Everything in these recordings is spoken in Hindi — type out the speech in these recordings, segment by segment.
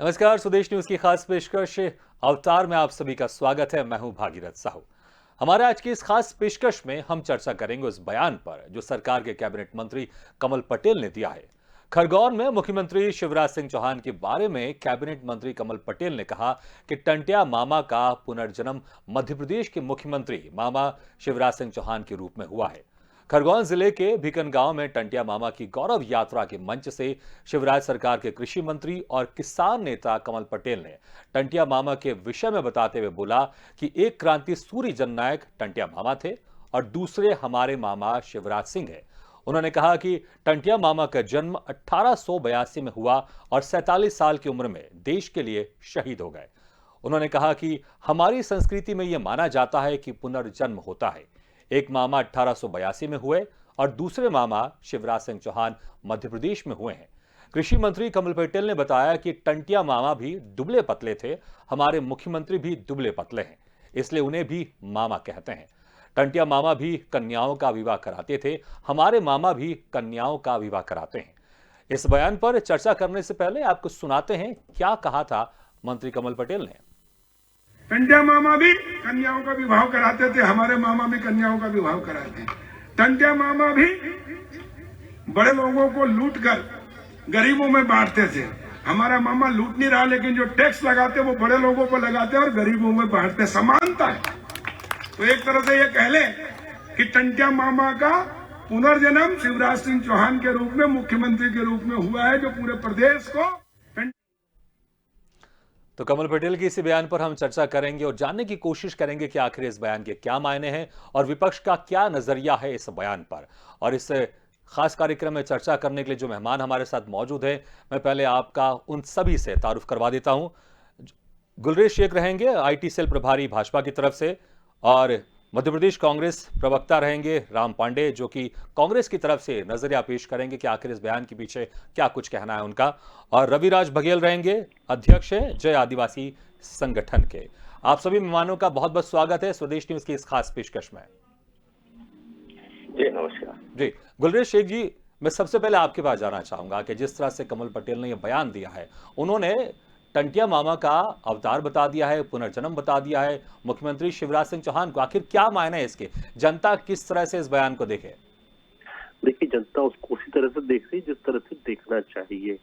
नमस्कार, स्वदेश न्यूज की खास पेशकश अवतार में आप सभी का स्वागत है। मैं हूं भागीरथ साहू। हमारे आज की इस खास पेशकश में हम चर्चा करेंगे उस बयान पर जो सरकार के कैबिनेट मंत्री कमल पटेल ने दिया है। खरगोन में मुख्यमंत्री शिवराज सिंह चौहान के बारे में कैबिनेट मंत्री कमल पटेल ने कहा कि टंटिया मामा का पुनर्जन्म मध्य प्रदेश के मुख्यमंत्री मामा शिवराज सिंह चौहान के रूप में हुआ है। खरगोन जिले के भिकनगांव में टंटिया मामा की गौरव यात्रा के मंच से शिवराज सरकार के कृषि मंत्री और किसान नेता कमल पटेल ने टंटिया मामा के विषय में बताते हुए बोला कि एक क्रांति सूरी जननायक टंटिया मामा थे और दूसरे हमारे मामा शिवराज सिंह है। उन्होंने कहा कि टंटिया मामा का जन्म 1882 में हुआ और 47 साल की उम्र में देश के लिए शहीद हो गए। उन्होंने कहा कि हमारी संस्कृति में यह माना जाता है कि पुनर्जन्म होता है। एक मामा 1882 में हुए और दूसरे मामा शिवराज सिंह चौहान मध्य प्रदेश में हुए हैं। कृषि मंत्री कमल पटेल ने बताया कि टंटिया मामा भी दुबले पतले थे, हमारे मुख्यमंत्री भी दुबले पतले हैं, इसलिए उन्हें भी मामा कहते हैं। टंटिया मामा भी कन्याओं का विवाह कराते थे, हमारे मामा भी कन्याओं का विवाह कराते हैं। इस बयान पर चर्चा करने से पहले आपको सुनाते हैं क्या कहा था मंत्री कमल पटेल ने। टंटिया मामा भी कन्याओं का विवाह कराते थे, हमारे मामा भी कन्याओं का विवाह कराते। टंटिया मामा भी बड़े लोगों को लूट कर गरीबों में बांटते थे। हमारा मामा लूट नहीं रहा, लेकिन जो टैक्स लगाते वो बड़े लोगों पर लगाते और गरीबों में बांटते। समानता है। तो एक तरह से ये कह ले कि टंटिया मामा का पुनर्जन्म शिवराज सिंह चौहान के रूप में, मुख्यमंत्री के रूप में हुआ है, जो पूरे प्रदेश को। तो कमल पटेल के इसी बयान पर हम चर्चा करेंगे और जानने की कोशिश करेंगे कि आखिर इस बयान के क्या मायने हैं और विपक्ष का क्या नजरिया है इस बयान पर। और इस खास कार्यक्रम में चर्चा करने के लिए जो मेहमान हमारे साथ मौजूद हैं, मैं पहले आपका उन सभी से तारुफ करवा देता हूं। गुलरेज शेख रहेंगे आईटी सेल प्रभारी भाजपा की तरफ से, और मध्य प्रदेश कांग्रेस प्रवक्ता रहेंगे राम पांडे, जो कि कांग्रेस की तरफ से नजरिया पेश करेंगे कि आखिर इस बयान के पीछे क्या कुछ कहना है उनका, और रविराज बघेल रहेंगे, अध्यक्ष है जय आदिवासी संगठन के। आप सभी मेहमानों का बहुत बहुत स्वागत है स्वदेश न्यूज की इस खास पेशकश में। जी नमस्कार। जी गुलरेज शेख जी, मैं सबसे पहले आपके पास जाना चाहूंगा कि जिस तरह से कमल पटेल ने यह बयान दिया है, उन्होंने टंटिया मामा का अवतार बता दिया है, पुनर्जन्म बता दिया है मुख्यमंत्री शिवराज सिंह चौहान को। आखिर क्या मायने है इसके? जनता किस तरह से इस बयान को देखे? देखिए, जनता उसको उसी तरह से देख रही है जिस तरह से देखना चाहिए।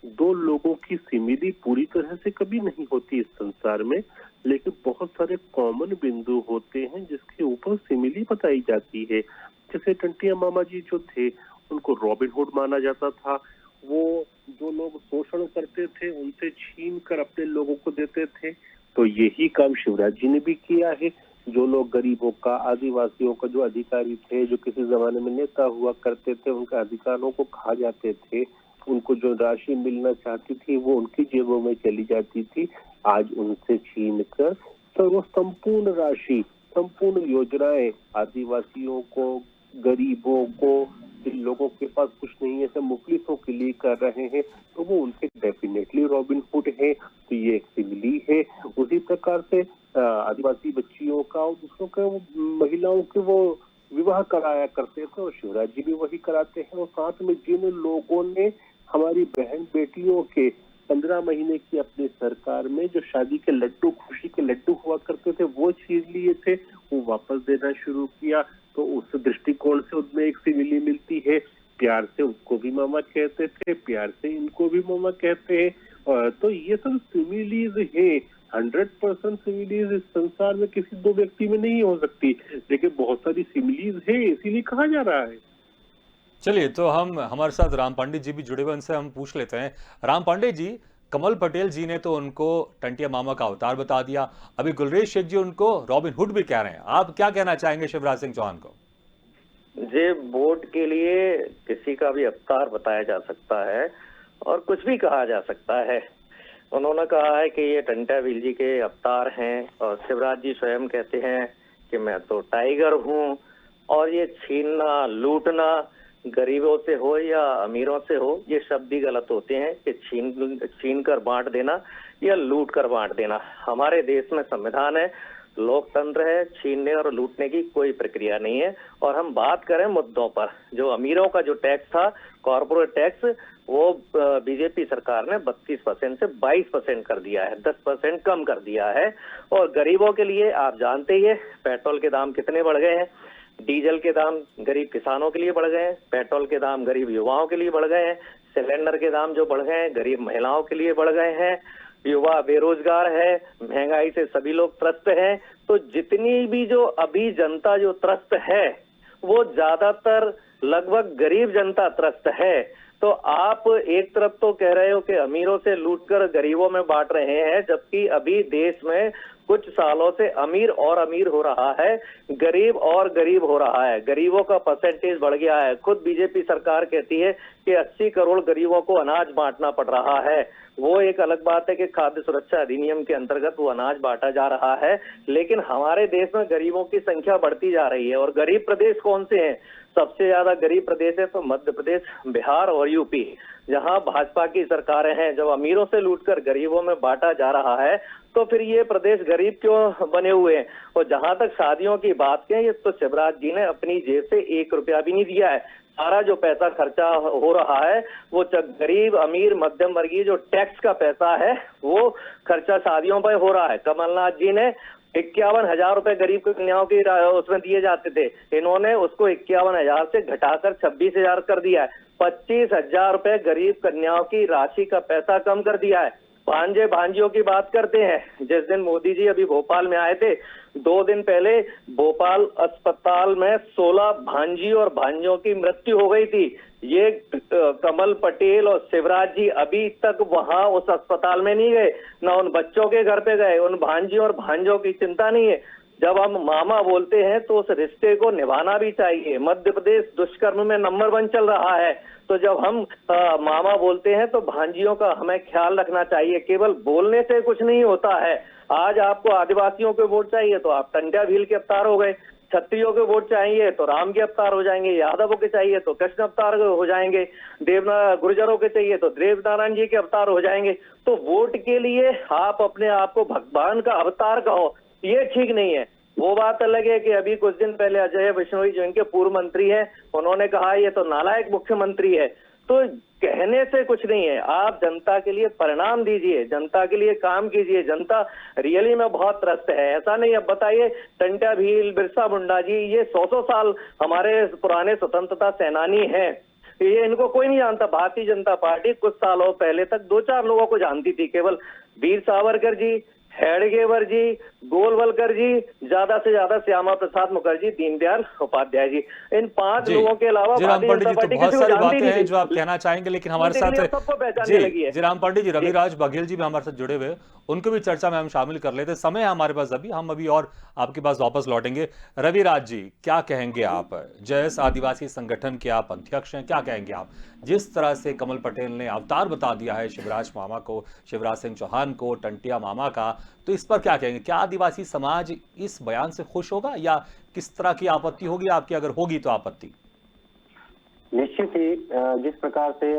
दो लोगों की सिमिली पूरी तरह से कभी नहीं होती इस संसार में, लेकिन बहुत सारे कॉमन बिंदु होते हैं जिसके ऊपर सिमिली बताई जाती है। जैसे टंटिया मामा जी जो थे, उनको रॉबिन हुड माना जाता था। वो जो लोग शोषण करते थे उनसे छीन कर अपने लोगों को देते थे, तो यही काम शिवराज जी ने भी किया है। जो लोग गरीबों का, आदिवासियों का जो अधिकारी थे, जो किसी जमाने में नेता हुआ करते थे, उनके अधिकारों को खा जाते थे, उनको जो राशि मिलना चाहती थी वो उनकी जेबों में चली जाती थी। आज उनसे छीन कर सर्व संपूर्ण राशि, संपूर्ण योजनाएं आदिवासियों को, गरीबों को, जिन लोगों के पास कुछ नहीं है, सब मुफलिसों के लिए कर रहे हैं, तो वो उनके डेफिनेटली रॉबिन हुड है। तो ये एक सिमिली है। उसी प्रकार से आदिवासी बच्चियों का और दूसरों के, महिलाओं के वो विवाह कराया करते थे और शिवराज जी भी वही कराते हैं। और साथ में जिन लोगों ने हमारी बहन बेटियों के 15 महीने की अपनी सरकार में जो शादी के लड्डू, खुशी के लड्डू हुआ करते थे, वो छीन लिए थे, वो वापस देना शुरू किया। तो उस दृष्टिकोण से उनमें एक सिमिली मिलती है। प्यार से उसको भी मामा कहते थे, प्यार से इनको भी मामा कहते हैं। तो ये सब सिमिलीज है। 100% सिमिलीज इस संसार में किसी दो व्यक्ति में नहीं हो सकती, लेकिन बहुत सारी सिमिलीज है, इसीलिए कहा जा रहा है। चलिए, तो हमारे साथ राम पांडे जी भी जुड़े हुए, उनसे हम पूछ लेते हैं। राम पांडे जी, कमल पटेल जी ने तो उनको टंटिया मामा का अवतार बता दिया, अभी गुलरेज शेख जी उनको रॉबिन हुड भी कह रहे हैं। आप क्या कहना चाहेंगे शिवराज सिंह चौहान को? जे वोट के लिए किसी का भी अवतार बताया जा सकता है और कुछ भी कहा जा सकता है। उन्होंने कहा है कि ये टंटिया वील जी के अवतार हैं, और शिवराज जी स्वयं कहते हैं कि मैं तो टाइगर हूँ। और ये छीनना, लूटना, गरीबों से हो या अमीरों से हो, ये शब्द ही गलत होते हैं कि छीन कर बांट देना या लूट कर बांट देना। हमारे देश में संविधान है, लोकतंत्र है, छीनने और लूटने की कोई प्रक्रिया नहीं है। और हम बात करें मुद्दों पर, जो अमीरों का जो टैक्स था, कॉर्पोरेट टैक्स, वो बीजेपी सरकार ने 32% से 22% कर दिया है, 10% कम कर दिया है। और गरीबों के लिए आप जानते ही है पेट्रोल के दाम कितने बढ़ गए हैं, डीजल के दाम गरीब किसानों के लिए बढ़ गए हैं, पेट्रोल के दाम गरीब युवाओं के लिए बढ़ गए हैं, सिलेंडर के दाम जो बढ़ गए हैं गरीब महिलाओं के लिए बढ़ गए हैं, युवा बेरोजगार है, महंगाई से सभी लोग त्रस्त हैं। तो जितनी भी जो अभी जनता जो त्रस्त है वो ज्यादातर लगभग गरीब जनता त्रस्त है। तो आप एक तरफ तो कह रहे हो कि अमीरों से लूटकर गरीबों में बांट रहे हैं, जबकि अभी देश में कुछ सालों से अमीर और अमीर हो रहा है, गरीब और गरीब हो रहा है, गरीबों का परसेंटेज बढ़ गया है। खुद बीजेपी सरकार कहती है कि 80 करोड़ गरीबों को अनाज बांटना पड़ रहा है। वो एक अलग बात है कि खाद्य सुरक्षा अधिनियम के अंतर्गत वो अनाज बांटा जा रहा है, लेकिन हमारे देश में गरीबों की संख्या बढ़ती जा रही है। और गरीब प्रदेश कौन से हैं? सबसे ज्यादा गरीब प्रदेश है तो मध्य प्रदेश, बिहार और यूपी, जहां भाजपा की सरकारें हैं। जब अमीरों से लूटकर गरीबों में बांटा जा रहा है तो फिर ये प्रदेश गरीब क्यों बने हुए हैं? और जहां तक शादियों की बात करें तो शिवराज जी ने अपनी जेब से 1 रुपया भी नहीं दिया है। सारा जो पैसा खर्चा हो रहा है वो गरीब, अमीर, मध्यम वर्गीय जो टैक्स का पैसा है वो खर्चा शादियों पर हो रहा है। कमलनाथ जी ने 51,000 रुपए गरीब कन्याओं की उसमें दिए जाते थे, इन्होंने उसको 51,000 से घटाकर 26,000 कर दिया है। 25,000 रुपए गरीब कन्याओं की राशि का पैसा कम कर दिया है। भांजे भांजियों की बात करते हैं, जिस दिन मोदी जी अभी भोपाल में आए थे 2 दिन पहले भोपाल अस्पताल में 16 भांजी और भांजियों की मृत्यु हो गई थी। ये कमल पटेल और शिवराज जी अभी तक वहां उस अस्पताल में नहीं गए, ना उन बच्चों के घर पे गए, उन भांजी और भांजों की चिंता नहीं है। जब हम मामा बोलते हैं तो उस रिश्ते को निभाना भी चाहिए। मध्य प्रदेश दुष्कर्म में नंबर 1 चल रहा है, तो जब हम मामा बोलते हैं तो भांजियों का हमें ख्याल रखना चाहिए। केवल बोलने से कुछ नहीं होता है। आज आपको आदिवासियों के वोट चाहिए तो आप टंट्या भील के अवतार हो गए, क्षत्रियों के वोट चाहिए तो राम के अवतार हो जाएंगे, यादवों के चाहिए तो कृष्ण अवतार हो जाएंगे, गुर्जरों के चाहिए तो देवनारायण जी के अवतार हो जाएंगे। तो वोट के लिए आप अपने आप को भगवान का अवतार कहो, ये ठीक नहीं है। वो बात अलग है कि अभी कुछ दिन पहले अजय बिश्नोई जो इनके पूर्व मंत्री हैं उन्होंने कहा ये तो नालायक मुख्यमंत्री है। तो कहने से कुछ नहीं है, आप जनता के लिए परिणाम दीजिए, जनता के लिए काम कीजिए। जनता रियली में बहुत त्रस्त है, ऐसा नहीं। अब बताइए टंट्या भील, बिरसा मुंडा जी, ये 100 साल हमारे पुराने स्वतंत्रता सेनानी हैं, ये इनको कोई नहीं जानता। भारतीय जनता पार्टी कुछ सालों पहले तक 2-4 लोगों को जानती थी, केवल वीर सावरकर जी, हेडगेवर जी, गोलवलकर जी, ज्यादा से ज्यादा श्यामा प्रसाद मुखर्जी, दीनदयाल उपाध्याय जी, इन 5 लोगों के अलावा भारतीय जनता पार्टी बहुत किसी को सारी जानती बातें नहीं हैं थी। जो आप कहना चाहेंगे, लेकिन हमारे साथ सबको पहचानने लगी है। जी राम पांडे जी, रविराज बघेल जी भी हमारे साथ जुड़े हुए, उनको भी चर्चा में हम शामिल कर लेते। समय है हमारे पास अभी, हम अभी और आपके पास वापस लौटेंगे। रविराज जी, क्या कहेंगे आप? जयस आदिवासी संगठन के आप अध्यक्ष हैं, क्या कहेंगे आप? जिस तरह से कमल पटेल ने अवतार बता दिया है शिवराज मामा को, शिवराज सिंह चौहान को, टंटिया मामा का, तो इस पर क्या कहेंगे? क्या आदिवासी समाज इस बयान से खुश होगा या किस तरह की आपत्ति होगी आपकी, अगर होगी तो आपत्ति? निश्चित ही जिस प्रकार से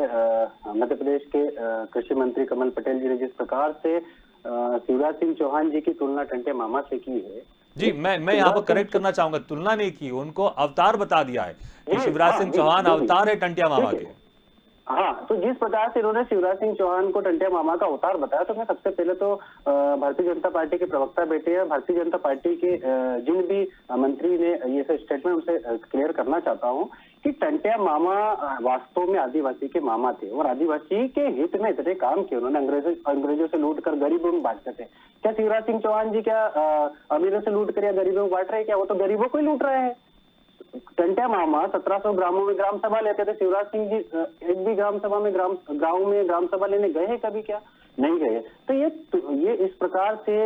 मध्य प्रदेश के कृषि मंत्री कमल पटेल जी ने जिस प्रकार से शिवराज सिंह चौहान जी की तुलना टंट्या मामा से की है, जी मैं यहाँ पर करेक्ट करना चाहूंगा, तुलना नहीं की, उनको अवतार बता दिया है कि शिवराज सिंह चौहान अवतार है टंट्या मामा के। हाँ, तो जिस प्रकार से इन्होंने शिवराज सिंह चौहान को टंट्या मामा का अवतार बताया, तो मैं सबसे पहले तो भारतीय जनता पार्टी के प्रवक्ता बैठे हैं, भारतीय जनता पार्टी के जिन भी मंत्री ने ये स्टेटमेंट उनसे क्लियर करना चाहता हूँ कि टंट्या मामा वास्तव में आदिवासी के मामा थे और आदिवासी के हित में इतने काम किए उन्होंने। अंग्रेजों से लूट कर गरीबों में बांटते थे। क्या शिवराज सिंह चौहान जी क्या अमीरों से लूट कर या गरीबों में बांट रहे हैं? क्या वो तो गरीबों को ही लूट रहे हैं। टंट्या मामा 1700 ग्रामों में ग्राम सभा लेते थे, शिवराज सिंह जी एक भी ग्राम सभा में गांव में ग्राम सभा लेने गए हैं कभी? क्या नहीं गए। तो ये इस प्रकार से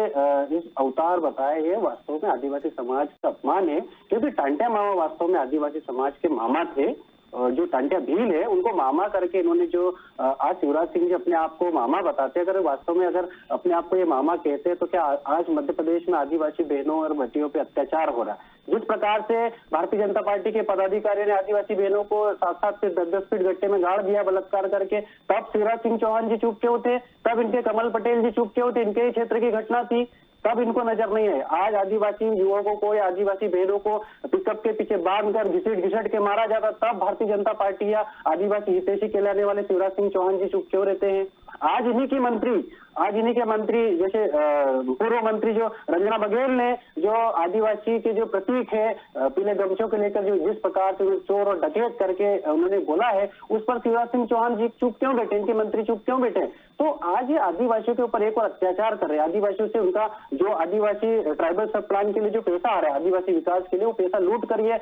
इस अवतार बताए ये वास्तव में आदिवासी समाज का अपमान है, क्योंकि टंट्या मामा वास्तव में आदिवासी समाज के मामा थे। और जो टंट्या भील है उनको मामा करके इन्होंने जो आज शिवराज सिंह जी अपने आप को मामा बताते हैं, अगर वास्तव में अगर अपने आप को ये मामा कहते हैं तो क्या आज मध्य प्रदेश में आदिवासी बहनों और बेटियों पे अत्याचार हो रहा है? जिस प्रकार से भारतीय जनता पार्टी के पदाधिकारियों ने आदिवासी बहनों को 7-7 फीट 10-10 फीट गड्ढे में गाड़ दिया बलात्कार करके, तब शिवराज सिंह चौहान जी चुप क्यों थे? तब इनके कमल पटेल जी चुप क्यों थे? इनके ही क्षेत्र की घटना थी। तब इनको नजर नहीं है। आज आदिवासी युवकों को या आदिवासी बहनों को पिकअप के पीछे बांध कर घिसट के मारा जाता, तब भारतीय जनता पार्टी या आदिवासी हितैषी कहलाने वाले शिवराज सिंह चौहान जी चुप क्यों रहते हैं? आज इन्हीं के मंत्री जैसे पूर्व मंत्री जो रंजना बघेल ने जो आदिवासी के जो प्रतीक है पीले गमछों को लेकर जो जिस प्रकार से चोर और डकैत करके उन्होंने बोला है, उस पर शिवराज सिंह चौहान जी चुप क्यों बैठे, इनके मंत्री चुप क्यों बैठे? तो आज ये आदिवासियों के ऊपर एक और अत्याचार कर रहे हैं। आदिवासियों से उनका जो आदिवासी ट्राइबल सब प्लान के लिए जो पैसा आ रहा है आदिवासी विकास के लिए, वो पैसा लूट कर ये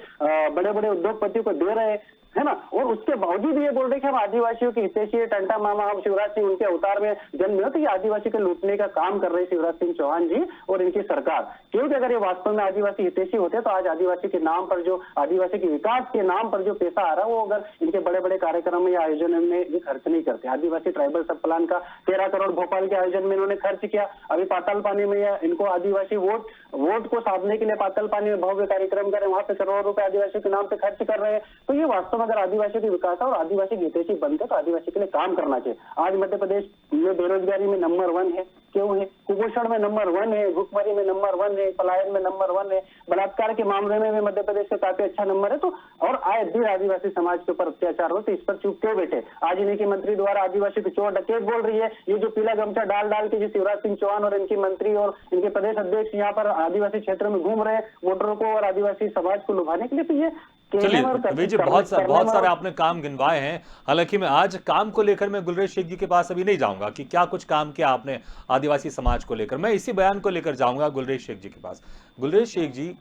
बड़े बड़े उद्योगपतियों को दे रहे हैं, है ना। और उसके बावजूद ये बोल रहे कि हम आदिवासियों के हितैषी टंटा मामा, हम शिवराज सिंह उनके अवतार में जन्म हुए, तो ये आदिवासी को लूटने का काम कर रहे हैं शिवराज सिंह चौहान जी और इनकी सरकार। क्योंकि अगर ये वास्तव में आदिवासी हितैषी होते तो आज आदिवासी के नाम पर जो आदिवासी के विकास के नाम पर जो पैसा आ रहा है वो अगर इनके बड़े बड़े कार्यक्रम या आयोजन में ये खर्च नहीं करते। आदिवासी ट्राइबल सब प्लान का 13 करोड़ भोपाल के आयोजन में इन्होंने खर्च किया। अभी पाताल पानी में इनको आदिवासी वोट को साधने के लिए पाताल पानी में भव्य कार्यक्रम कर रहे हैं, वहां पे करोड़ों रुपए आदिवासियों के नाम पे खर्च कर रहे हैं। तो ये वास्तव में अगर आदिवासियों की विकास और आदिवासी हितैषी बनते तो आदिवासी के लिए काम करना चाहिए। आज मध्य प्रदेश में बेरोजगारी में नंबर 1 है, क्यों है? कुपोषण में नंबर 1 है, भुखमरी में नंबर 1 है, पलायन में नंबर 1 है, बलात्कार के मामले में मध्य प्रदेश का काफी अच्छा नंबर है। तो और आए दिन आदिवासी समाज के ऊपर अत्याचार हो, तो इस पर चुप क्यों बैठे? आज इन्हीं की मंत्री द्वारा आदिवासी को चोर डकैत बोल रही है। ये जो पीला गमछा डाल के जो शिवराज सिंह चौहान और इनकी मंत्री और इनके प्रदेश अध्यक्ष यहाँ पर आदिवासी क्षेत्र में घूम रहे हैं वोटरों को और आदिवासी समाज को लुभाने के लिए, तो ये चलिए रवि जी, बहुत सारे आपने काम गिनवाए हैं। हालांकि मैं आज काम को लेकर मैं गुलरेज शेख जी के पास अभी नहीं जाऊंगा कि क्या कुछ काम किया आपने आदिवासी समाज को लेकर, मैं इसी बयान को लेकर जाऊंगा गुलरेज शेख जी के पास। गुलरेज शेख जी,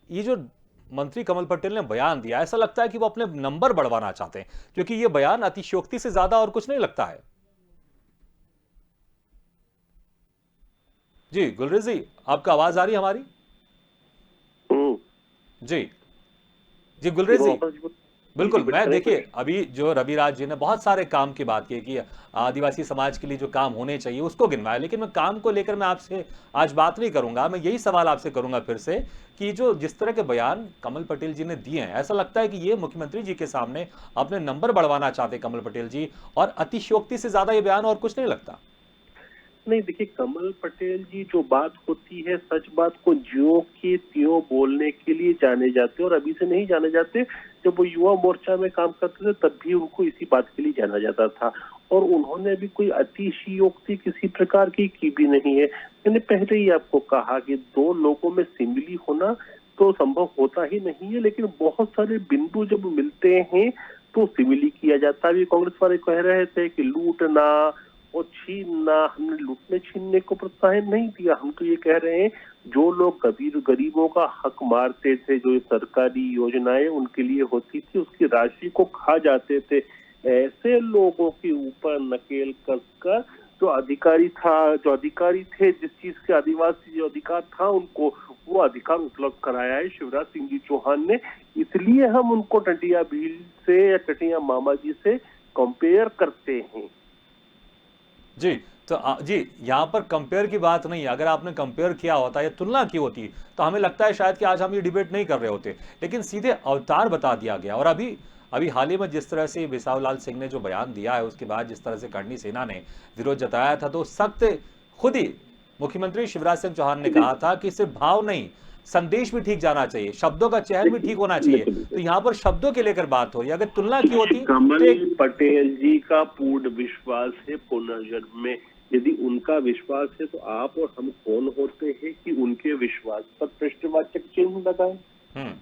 ये जो मंत्री कमल पटेल ने बयान दिया, ऐसा लगता है कि वो अपने नंबर बढ़वाना चाहते हैं, क्योंकि ये बयान अतिशयोक्ति से ज्यादा और कुछ नहीं लगता है। जी गुलरेज जी, आपका आवाज आ रही है हमारी? जी गुलरेज जी, बिल्कुल। मैं देखिए अभी जो रविराज जी ने बहुत सारे काम की बात की कि आदिवासी समाज के लिए जो काम होने चाहिए उसको गिनवाया, लेकिन मैं काम को लेकर मैं आपसे आज बात नहीं करूंगा। मैं यही सवाल आपसे करूंगा फिर से कि जो जिस तरह के बयान कमल पटेल जी ने दिए हैं, ऐसा लगता है कि ये मुख्यमंत्री जी के सामने अपने नंबर बढ़वाना चाहते कमल पटेल जी, और अतिशयोक्ति से ज्यादा ये बयान और कुछ नहीं लगता। नहीं, देखिए कमल पटेल जी जो बात होती है सच बात को ज्यों के त्यों बोलने के लिए जाने जाते और अभी से नहीं जाने जाते। जब वो युवा मोर्चा में काम करते थे तब भी उनको इसी बात के लिए जाना जाता था और उन्होंने भी कोई अतिशयोक्ति किसी प्रकार की भी नहीं है। मैंने पहले ही आपको कहा कि दो लोगों में सिमिली होना तो संभव होता ही नहीं है, लेकिन बहुत सारे बिंदु जब मिलते हैं तो सिमिली किया जाता है। अभी कांग्रेस वाले कह रहे थे कि लूटना और छीनना, हमने लूटने छीनने को प्रोत्साहन नहीं दिया। हम तो ये कह रहे हैं जो लोग गरीबों का हक मारते थे, जो सरकारी योजनाएं उनके लिए होती थी उसकी राशि को खा जाते थे, ऐसे लोगों के ऊपर नकेल कसकर जो अधिकारी थे, जिस चीज के आदिवासी जो अधिकार था उनको वो अधिकार उपलब्ध कराया है शिवराज सिंह जी चौहान ने। इसलिए हम उनको टंटिया भील से या टंटिया मामा जी से कंपेयर करते हैं। जी तो जी यहाँ पर कंपेयर की बात नहीं है। अगर आपने कंपेयर किया होता या तुलना की होती तो हमें लगता है शायद कि आज हम ये डिबेट नहीं कर रहे होते, लेकिन सीधे अवतार बता दिया गया। और अभी हाल ही में जिस तरह से बिसाव लाल सिंह ने जो बयान दिया है, उसके बाद जिस तरह से करणी सेना ने विरोध जताया था, तो सख्त खुद ही मुख्यमंत्री शिवराज सिंह चौहान ने कहा था कि सिर्फ भाव नहीं, संदेश भी ठीक जाना चाहिए, शब्दों का चहल भी ठीक होना चाहिए। तो यहाँ पर शब्दों के लेकर बात हो रही है। अगर तुलना की होती कमल पटेल जी का पूर्ण विश्वास है पुनर्जन्म में। यदि उनका विश्वास है तो आप और हम कौन होते हैं कि उनके विश्वास पर प्रश्नवाचक चिन्ह लगाएं?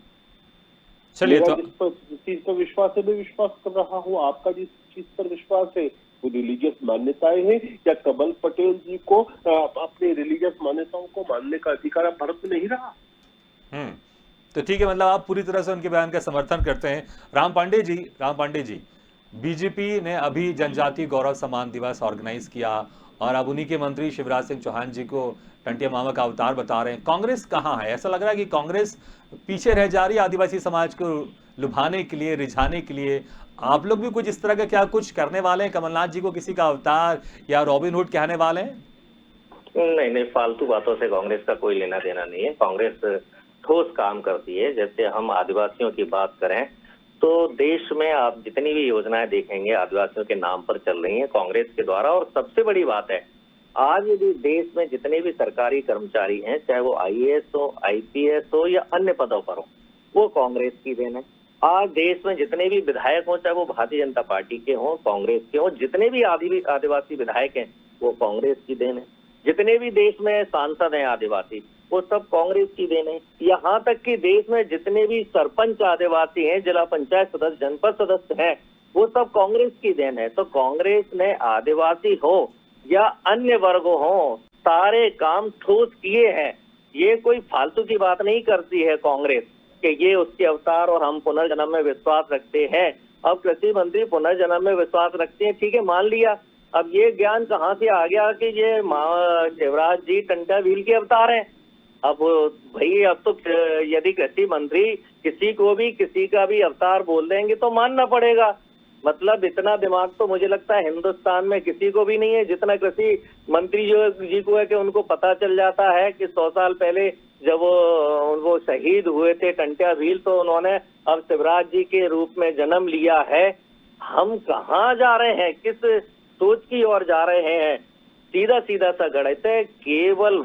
चलिए, तो जिस चीज पर विश्वास है मैं विश्वास कर रहा हूँ, आपका जिस चीज पर विश्वास है वो रिलीजियस मान्यताएं हैं, या कमल पटेल जी को अपने रिलीजियस मान्यताओं को मानने का अधिकार अब भारत में नहीं रहा? तो ठीक है, मतलब आप पूरी तरह से उनके बयान का समर्थन करते हैं। राम पांडे जी, बीजेपी ने अभी जनजातीय गौरव सम्मान दिवस ऑर्गेनाइज किया और अब उन्हीं के मंत्री शिवराज सिंह चौहान जी को टंटिया मामा का अवतार बता रहे हैं। कांग्रेस कहाँ है? ऐसा लग रहा है कि कांग्रेस पीछे रह जा रही है आदिवासी समाज को लुभाने के लिए, रिझाने के लिए। आप लोग भी कुछ इस तरह का क्या कुछ करने वाले हैं? कमलनाथ जी को किसी का अवतार या रॉबिन हुड कहने वाले हैं? नहीं, फालतू बातों से कांग्रेस का कोई लेना देना नहीं है। कांग्रेस ठोस काम करती है। जैसे हम आदिवासियों की बात करें तो देश में आप जितनी भी योजनाएं देखेंगे आदिवासियों के नाम पर चल रही हैं कांग्रेस के द्वारा। और सबसे बड़ी बात है आज यदि देश में जितने भी सरकारी कर्मचारी हैं, चाहे वो आईएएस हो, आईपीएस हो या अन्य पदों पर हो, वो कांग्रेस की देन है। आज देश में जितने भी विधायक हों, चाहे वो भारतीय जनता पार्टी के हों, कांग्रेस के हों, जितने भी आदिवासी विधायक हैं वो कांग्रेस की देन है। जितने भी देश में सांसद हैं आदिवासी, वो सब कांग्रेस की देन है। यहाँ तक कि देश में जितने भी सरपंच आदिवासी हैं, जिला पंचायत सदस्य, जनपद सदस्य हैं, वो सब कांग्रेस की देन है। तो कांग्रेस ने आदिवासी हो या अन्य वर्ग हो, सारे काम ठोस किए हैं। ये कोई फालतू की बात नहीं करती है कांग्रेस कि ये उसके अवतार और हम पुनर्जन्म में विश्वास रखते हैं। अब कृषि मंत्री पुनर्जन्म में विश्वास रखते हैं, ठीक है, मान लिया। अब ये ज्ञान कहाँ से आ गया कि ये शिवराज जी टंटा व्हील के अवतार हैं? अब भाई, अब तो यदि कृषि मंत्री किसी को भी किसी का भी अवतार बोल देंगे तो मानना पड़ेगा। मतलब इतना दिमाग तो मुझे लगता है हिंदुस्तान में किसी को भी नहीं है जितना कृषि मंत्री जी को है कि उनको पता चल जाता है कि 100 साल पहले जब वो शहीद हुए थे टंट्या भील, तो उन्होंने अब शिवराज जी के रूप में जन्म लिया है। हम कहाँ जा रहे हैं, किस सोच की ओर जा रहे हैं? सीधा सीधा सा गणित है, केवल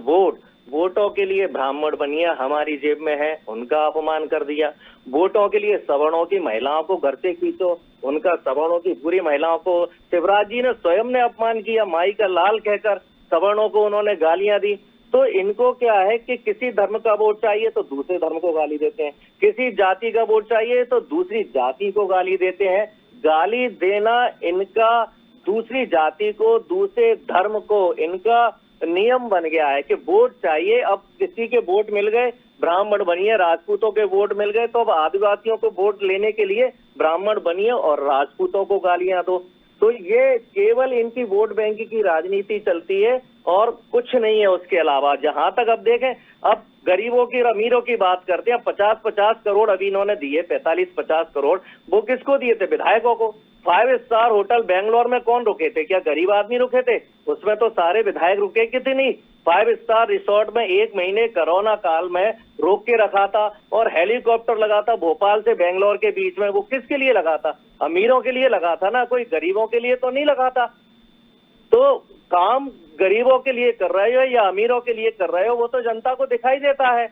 वोटों के लिए ब्राह्मण बनिया हमारी जेब में है, उनका अपमान कर दिया। वोटों के लिए सवर्णों की महिलाओं को घर से खींचो, उनका सवर्णों की पूरी महिलाओं को शिवराज जी ने स्वयं ने अपमान किया, माई का लाल कहकर सवर्णों को उन्होंने गालियां दी। तो इनको क्या है कि किसी धर्म का वोट चाहिए तो दूसरे धर्म को गाली देते हैं, किसी जाति का वोट चाहिए तो दूसरी जाति को गाली देते हैं। गाली देना इनका दूसरी जाति को, दूसरे धर्म को इनका नियम बन गया है कि वोट चाहिए। अब किसी के वोट मिल गए, ब्राह्मण बनिए, राजपूतों के वोट मिल गए, तो अब आदिवासियों को वोट लेने के लिए ब्राह्मण बनिए और राजपूतों को गालियां दो। तो ये केवल इनकी वोट बैंक की राजनीति चलती है और कुछ नहीं है उसके अलावा। जहां तक अब देखें, अब गरीबों की अमीरों की बात करते हैं, 50-50 करोड़ अभी इन्होंने दिए, 45-50 करोड़, वो किसको दिए थे? विधायकों को। 5 स्टार होटल बेंगलोर में कौन रुके थे? क्या गरीब आदमी रुके थे? उसमें तो सारे विधायक रुके कि नहीं। 5 स्टार रिसोर्ट में 1 महीने कोरोना काल में रोक के रखा था और हेलीकॉप्टर लगा था भोपाल से बेंगलोर के बीच में। वो किसके लिए लगा था? अमीरों के लिए लगा था ना, कोई गरीबों के लिए तो नहीं लगा था। तो काम गरीबों के लिए कर रहे हो या अमीरों के लिए कर रहे हो, वो तो जनता को दिखाई देता है।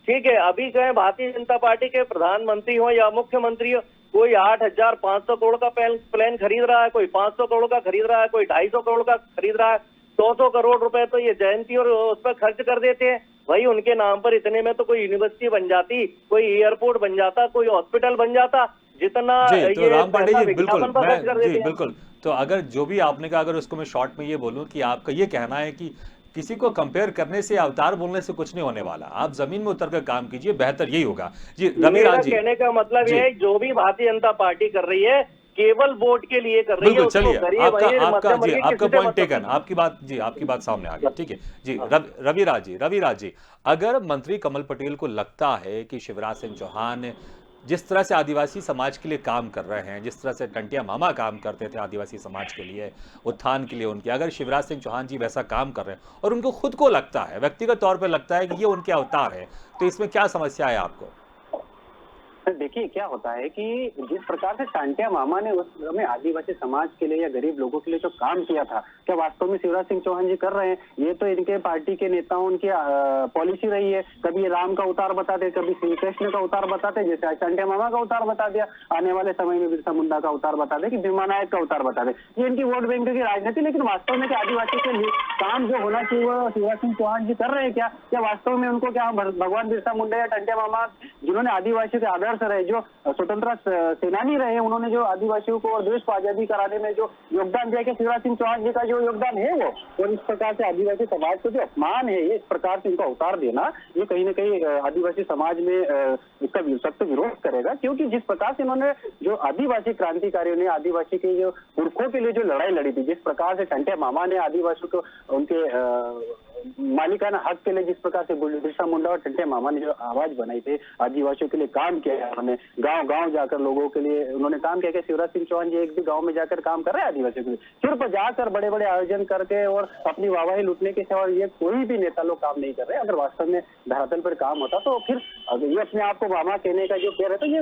ठीक है, अभी कहें भारतीय जनता पार्टी के प्रधानमंत्री हो या मुख्यमंत्री हो, कोई 8,500 करोड़ का प्लान खरीद रहा है, कोई 500 करोड़ का खरीद रहा है, कोई 250 करोड़ का खरीद रहा है। 100 करोड़ रुपए तो ये जयंती और उस पर खर्च कर देते हैं। भाई, उनके नाम पर इतने में तो कोई यूनिवर्सिटी बन जाती, कोई एयरपोर्ट बन जाता, कोई हॉस्पिटल बन जाता, जितना जी। तो राम पांडे जी, बिल्कुल, जी बिल्कुल। तो अगर जो भी आपने कहा, अगर उसको मैं शॉर्ट में ये बोलूं कि आपका ये कहना है कि किसी को कंपेयर करने से, अवतार बोलने से कुछ नहीं होने वाला, आप जमीन में उतर कर काम कीजिए, बेहतर यही होगा। जी, रविराज जी, कहने का मतलब ये है, जो भी भारतीय जनता पार्टी कर रही है केवल वोट के लिए कर रही है। बिल्कुल, चलिए, आपका पॉइंट टेकन, आपकी बात सामने आ गई, ठीक है जी। रविराज जी, अगर मंत्री कमल पटेल को लगता है कि शिवराज सिंह चौहान जिस तरह से आदिवासी समाज के लिए काम कर रहे हैं, जिस तरह से टंटिया मामा काम करते थे आदिवासी समाज के लिए, उत्थान के लिए उनके, अगर शिवराज सिंह चौहान जी वैसा काम कर रहे हैं और उनको खुद को लगता है, व्यक्तिगत तौर पर लगता है कि ये उनके अवतार है, तो इसमें क्या समस्या है आपको? देखिए, क्या होता है कि जिस प्रकार से टांटिया मामा ने उस समय आदिवासी समाज के लिए या गरीब लोगों के लिए जो काम किया था, क्या वास्तव में शिवराज सिंह चौहान जी कर रहे हैं? ये तो इनके पार्टी के नेताओं की पॉलिसी रही है। कभी ये राम का अवतार बताते, कभी श्री कृष्ण का अवतार बताते, जैसे आज टांटिया मामा का अवतार बता दिया, आने वाले समय में बिरसा मुंडा का अवतार बता दे, कि भीमा नायक का अवतार बता दे। ये इनकी वोट बैंक की राजनीति। लेकिन वास्तव में क्या आदिवासी के लिए काम जो होना चाहिए वो शिवराज सिंह चौहान जी कर रहे हैं क्या? क्या वास्तव में उनको क्या भगवान बिरसा मुंडा या टांटिया मामा, जिन्होंने आदिवासी के आदर्श रहे, जो स्वतंत्रता सेनानी रहे, उन्होंने जो आदिवासियों को और देश को आजादी कराने में जो योगदान दिया, कि शिवराज सिंह चौहान जी का जो योगदान है वो, और इस प्रकार से आदिवासी समाज को जो अपमान है, ये इस प्रकार से इनका अवतार देना, ये कहीं ना कहीं आदिवासी समाज में इसका सख्त विरोध करेगा। क्योंकि जिस प्रकार से इन्होंने जो आदिवासी क्रांतिकारियों ने आदिवासी के जो पुरखों के लिए जो लड़ाई लड़ी थी, जिस प्रकार से टंटिया मामा ने आदिवासियों को उनके मालिकाना हक के लिए जिस प्रकार से बिरसा मुंडा और टंटे मामा ने जो आवाज बनाई थी, आदिवासियों के लिए काम किया है उन्होंने, गांव गांव जाकर लोगों के लिए उन्होंने काम किया। शिवराज सिंह चौहान जी एक भी गांव में जाकर काम कर रहे हैं आदिवासियों के लिए? सिर्फ जाकर बड़े बड़े आयोजन करके और अपनी वाहवाही लूटने के सिवा ये कोई भी नेता लोग काम नहीं कर रहे। अगर वास्तव में धरातल पर काम होता तो फिर अगर ये अपने आप को मामा कहने का जो कह रहे थे, ये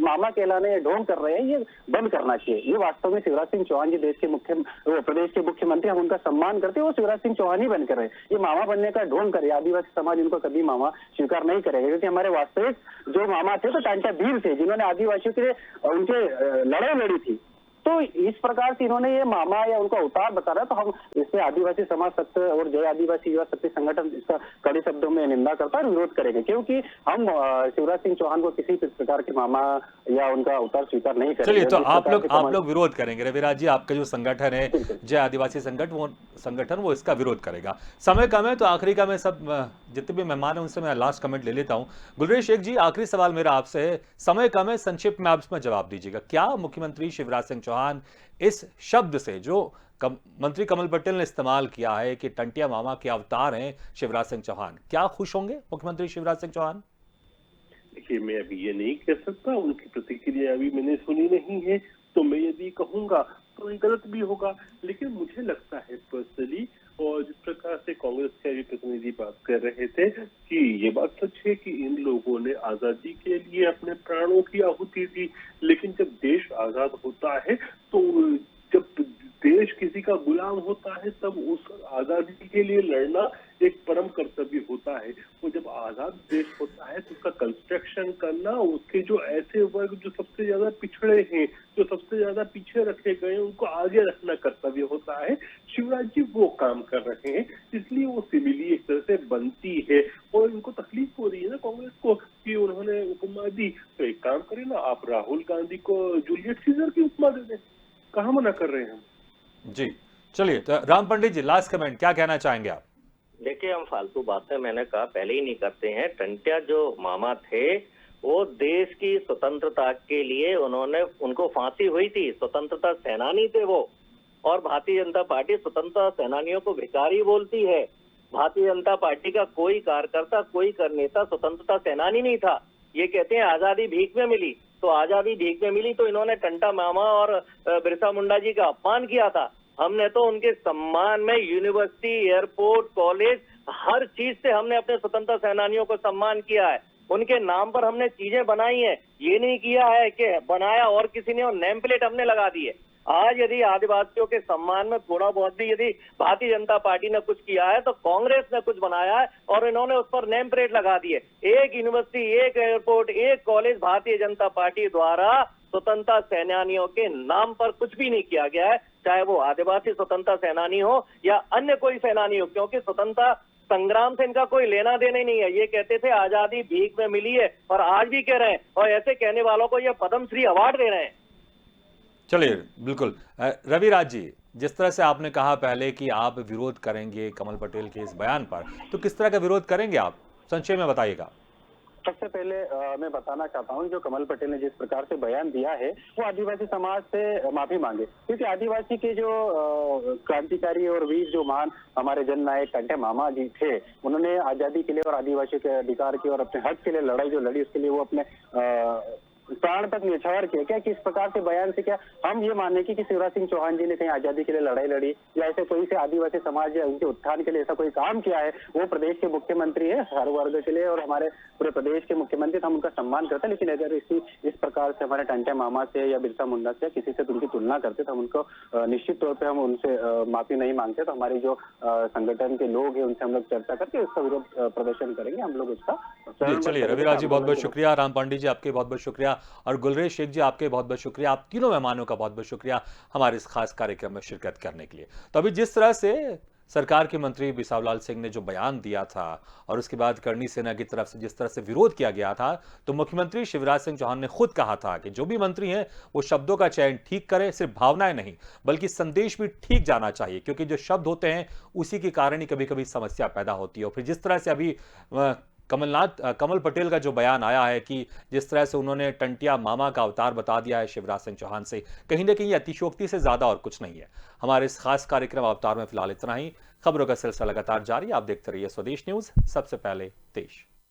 मामा कहलाने ढोंग कर रहे हैं, ये बंद करना चाहिए। ये वास्तव में शिवराज सिंह चौहान जी प्रदेश के मुख्यमंत्री, हम उनका सम्मान करते हैं, वो शिवराज सिंह चौहान ही बन कर रहे हैं। ये मामा बनने का ढोंग करे, आदिवासी समाज इनको कभी मामा स्वीकार नहीं करेगा, क्योंकि हमारे वास्तविक जो मामा थे तो टांटा भील थे, जिन्होंने आदिवासियों के लिए उनके लड़ाई लड़ी थी। तो इस प्रकार से इन्होंने ये मामा या उनका अवतार बता रहा है, तो हम इसमें आदिवासी समाज शक्ति और जय आदिवासी युवा शक्ति संगठन इसका कड़े शब्दों में निंदा करता है और विरोध करेंगे, क्योंकि हम शिवराज सिंह चौहान को किसी प्रकार के मामा या उनका अवतार स्वीकार नहीं करेंगे। चलिए, तो आप लोग विरोध करेंगे। रविराज जी, आपका जो संगठन है जय आदिवासी संगठन वो इसका विरोध करेगा। समय कम है, तो आखिरी का मैं सब जितने भी मेहमान हैं उनसे मैं लास्ट कमेंट ले लेता हूं। गुलरेज शेख जी, आखिरी सवाल मेरा आपसे है, समय कम है, संक्षिप्त में आप इसमें जवाब दीजिएगा। क्या मुख्यमंत्री शिवराज सिंह चौहान इस शब्द से जो मंत्री कमल पटेल ने इस्तेमाल किया है कि टंटिया मामा के अवतार हैं शिवराज सिंह चौहान, क्या खुश होंगे मुख्यमंत्री शिवराज सिंह चौहान? देखिए, मैं अभी ये नहीं कह सकता, उनकी प्रतिक्रिया अभी मैंने सुनी नहीं है, तो मैं यदि कहूंगा तो ये गलत भी होगा। लेकिन मुझे लगता है पर्सनली, और जिस प्रकार से कांग्रेस के अभी प्रतिनिधि बात कर रहे थे, कि ये बात सच है कि इन लोगों ने आजादी के लिए अपने प्राणों की आहुति दी। लेकिन जब देश आजाद होता है, तो जब देश किसी का गुलाम होता है, तब उस आजादी के लिए लड़ना एक परम कर्तव्य होता है। और जब आजाद देश होता है तो उसका कंस्ट्रक्शन करना, उसके जो ऐसे वर्ग जो सबसे ज्यादा पिछड़े हैं, जो सबसे ज्यादा पीछे रखे गए, उनको आगे रखना कर्तव्य होता है। शिवराज जी वो काम कर रहे हैं, इसलिए वो सिमिली एक तरह से बनती है। और इनको तकलीफ हो रही है ना कांग्रेस को कि उन्होंने उपमा दी, तो एक काम करें ना, आप राहुल गांधी को जूलियट सीजर की उपमा दे दें, कहाँ मना कर रहे हैं हम। जी चलिए, तो राम पंडित जी, लास्ट कमेंट क्या कहना चाहेंगे आप? देखिए, हम फालतू बातें मैंने कहा पहले ही नहीं करते हैं। टंटिया जो मामा थे वो देश की स्वतंत्रता के लिए उनको फांसी हुई थी, स्वतंत्रता सेनानी थे वो। और भारतीय जनता पार्टी स्वतंत्रता सेनानियों को भिखारी बोलती है। भारतीय जनता पार्टी का कोई कार्यकर्ता, कोई नेता स्वतंत्रता सेनानी नहीं था। ये कहते हैं आजादी भीख में मिली, तो आजादी भीख में मिली तो इन्होंने टंटा मामा और बिरसा मुंडा जी का अपमान किया था। हमने तो उनके सम्मान में यूनिवर्सिटी, एयरपोर्ट, कॉलेज, हर चीज से हमने अपने स्वतंत्रता सेनानियों को सम्मान किया है। उनके नाम पर हमने चीजें बनाई हैं, ये नहीं किया है कि बनाया और किसी ने और नेम प्लेट हमने लगा दी है। आज यदि आदिवासियों के सम्मान में थोड़ा बहुत भी यदि भारतीय जनता पार्टी ने कुछ किया है, तो कांग्रेस ने कुछ बनाया है और इन्होंने उस पर नेम प्लेट लगा दी है। एक यूनिवर्सिटी, एक एयरपोर्ट, एक कॉलेज भारतीय जनता पार्टी द्वारा स्वतंत्रता सेनानियों के नाम पर कुछ भी नहीं किया गया है, चाहे वो आदिवासी स्वतंत्रता सेनानी हो या अन्य कोई सेनानी हो, क्योंकि स्वतंत्रता संग्राम से इनका कोई लेना देना ही नहीं है। ये कहते थे आजादी भीख में मिली है और आज भी कह रहे हैं, और ऐसे कहने वालों को ये पद्मश्री अवार्ड दे रहे हैं। चलिए, बिल्कुल। रविराज जी, जिस तरह से आपने कहा पहले कि आप विरोध करेंगे कमल पटेल के इस बयान पर, तो किस तरह का विरोध करेंगे आप, संक्षेप में बताइएगा। सबसे पहले मैं बताना चाहता हूं, जो कमल पटेल ने जिस प्रकार से बयान दिया है, वो आदिवासी समाज से माफी मांगे, क्योंकि आदिवासी के जो क्रांतिकारी और वीर जो महान हमारे जननायक टंटे मामा जी थे, उन्होंने आजादी के लिए और आदिवासियों के अधिकार की और अपने हक के लिए लड़ाई जो लड़ी, उसके लिए वो अपने प्राण तक न्यौछावर किया। क्या कि इस प्रकार से बयान से क्या हम ये माने कि शिवराज सिंह चौहान जी ने कहीं आजादी के लिए लड़ाई लड़ी या ऐसे कोई से आदिवासी समाज या उनके उत्थान के लिए ऐसा कोई काम किया है? वो प्रदेश के मुख्यमंत्री है हर वर्ग के लिए और हमारे पूरे प्रदेश के मुख्यमंत्री, हम उनका सम्मान करते हैं। लेकिन अगर इस प्रकार से हमारे टंटे मामा से या बिरसा मुंडा से किसी से उनकी तुलना करते, तो हम उनको निश्चित तौर पर हम उनसे माफी नहीं मांगते। तो हमारी जो संगठन के लोग हैं उनसे हम लोग चर्चा करके उसका विरोध प्रदर्शन करेंगे, हम लोग उसका। चलिए, रविराज जी बहुत बहुत शुक्रिया, राम पंडित जी आपके बहुत बहुत शुक्रिया, और गुलरेज शेख जी आपके बहुत बहुत शुक्रिया। आप तीनों मेहमानों का बहुत बहुत शुक्रिया हमारे इस खास कार्यक्रम में शिरकत करने के लिए। तो अभी जिस तरह से सरकार के मंत्री बिसाव लाल सिंह ने जो बयान दिया था और उसके बाद करणी सेना की तरफ से जिस तरह से विरोध किया गया था, तो मुख्यमंत्री शिवराज सिंह चौहान ने खुद कहा था कि जो भी मंत्री हैं वो शब्दों का चयन ठीक करें, सिर्फ भावनाएं नहीं बल्कि संदेश भी ठीक जाना चाहिए, क्योंकि जो शब्द होते हैं उसी के कारण ही कभी कभी समस्या पैदा होती है। और फिर जिस तरह से अभी कमल पटेल का जो बयान आया है कि जिस तरह से उन्होंने टंटिया मामा का अवतार बता दिया है शिवराज सिंह चौहान से, कहीं ना कहीं अतिशयोक्ति से ज्यादा और कुछ नहीं है। हमारे इस खास कार्यक्रम अवतार में फिलहाल इतना ही। खबरों का सिलसिला लगातार जारी, आप देखते रहिए स्वदेश न्यूज, सबसे पहले देश।